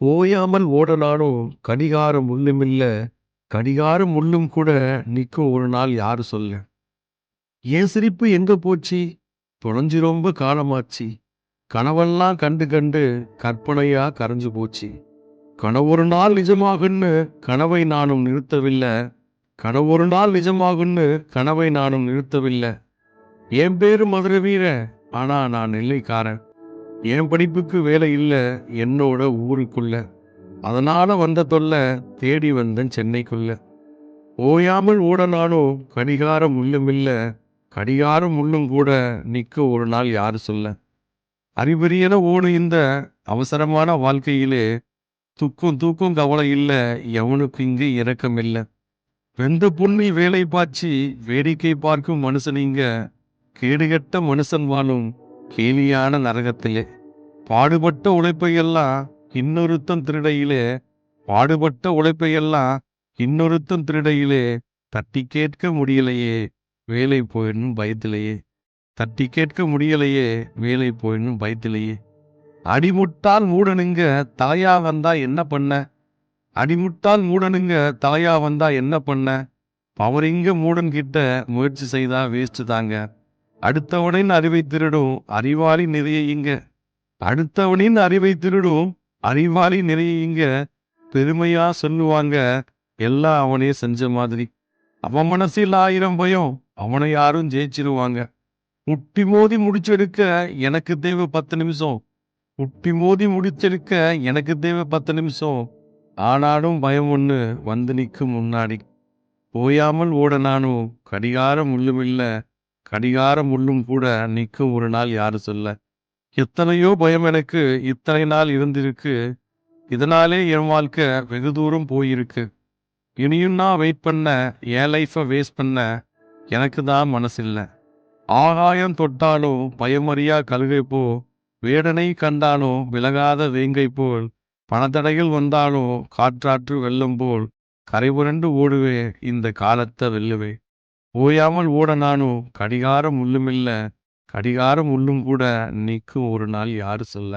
ஓயாமல் ஓடனாலும் கடிகாரம் முள்ளுமில்ல, கடிகாரம் முள்ளும் கூட நிக்கும் ஒரு நாள் யாரு சொல்ல? என் சிரிப்பு எங்க போச்சு? தொலைஞ்சு ரொம்ப காலமாச்சு. கனவெல்லாம் கண்டு கண்டு கற்பனையா கரைஞ்சு போச்சு. கனவொரு நாள் நிஜமாகுன்னு கனவை நானும் நிறுத்தவில்ல. கனவொரு நாள் நிஜமாகுன்னு கனவை நானும் நிறுத்தவில்ல. என் பேரு மதுரை வீரன், ஆனா நான் நெல்லைக்காரன். என் படிப்புக்கு வேலை இல்ல என்னோட ஊருக்குள்ள. அதனால வந்த தொல்ல தேடி வந்தேன் சென்னைக்குள்ள. ஓயாமல் ஓடனாலும் கடிகாரம் முள்ளுமில்ல, கடிகாரம் முள்ளும் கூட நிக்க ஒரு நாள் யாரு சொல்ல? அறிபறியென ஓடும் இந்த அவசரமான வாழ்க்கையிலே துக்கும் தூக்கும் கவலை இல்ல, எவனுக்கு இங்கு இரக்கம் இல்ல. வெந்த புண்ணில் வேலை பாய்ச்சி வேடிக்கை பார்க்கும் மனுஷனிங்க கேடுகெட்ட மனுஷன் வாழும் கேலியான நரகத்திலே. பாடுபட்ட உழைப்பையெல்லாம் இன்னொருத்தன் திருடையிலே பாடுபட்ட உழைப்பையெல்லாம் இன்னொருத்தன் திருடையிலே தட்டி கேட்க முடியலையே வேலை போயிடணும் பயத்திலேயே. தட்டி கேட்க முடியலையே வேலை போயிடணும் பயத்திலேயே. அடிமுட்டால் மூடனுங்க தலையா வந்தா என்ன பண்ண? அடிமுட்டால் மூடனுங்க தலையா வந்தா என்ன பண்ண? பவரிங்க மூடன் கிட்ட முயற்சி செய்தா வேஸ்ட் தாங்க. அடுத்தவனின் அறிவை திருடும் அறிவாளி நிறைய இங்க. அடுத்தவனின் அறிவை திருடும் அறிவாளி நிறைய இங்க. பெருமையா சொல்லுவாங்க எல்லாம் அவனே செஞ்ச மாதிரி. அவன் மனசில் 1000 பயம், அவனை யாரும் ஜெயிச்சிருவாங்க. முட்டி மோதி முடிச்செடுக்க எனக்கு தேவை 10 நிமிஷம். முட்டி மோதி முடிச்செடுக்க எனக்கு தேவை 10 நிமிஷம். ஆனாலும் பயம் ஒண்ணு வந்து நிற்கும் முன்னாடி. ஓயாமல் ஓட நானும் கடிகாரம் முள்ளுமில்ல, கடிகாரம் முள்ளும் கூட நிற்கும் ஒரு நாள் யாரு சொல்ல? எத்தனையோ பயம் எனக்கு இத்தனை நாள் இருந்திருக்கு. இதனாலே என் வாழ்க்கை வெகு தூரம் போயிருக்கு. இனியும் நான் வெயிட் பண்ண, என் லைஃப்பை வேஸ்ட் பண்ண எனக்கு தான் மனசில்ல. ஆகாயம் தொட்டாலும் பயமறியா கழுகை போல், வேடனை காண்டாலும் விலகாத வேங்கை போல், பணத்தடைகள் வந்தாலும் காற்றாற்று வெள்ளம் போல் கரைபுரண்டு ஓடுவே இந்த காலத்தை வெல்லுவே. ஓயாமல் ஓட நானும் கடிகாரம் முள்ளுமில்ல, கடிகாரம் முள்ளும் கூட நிற்கும் ஒரு நாள் யாரு சொல்ல?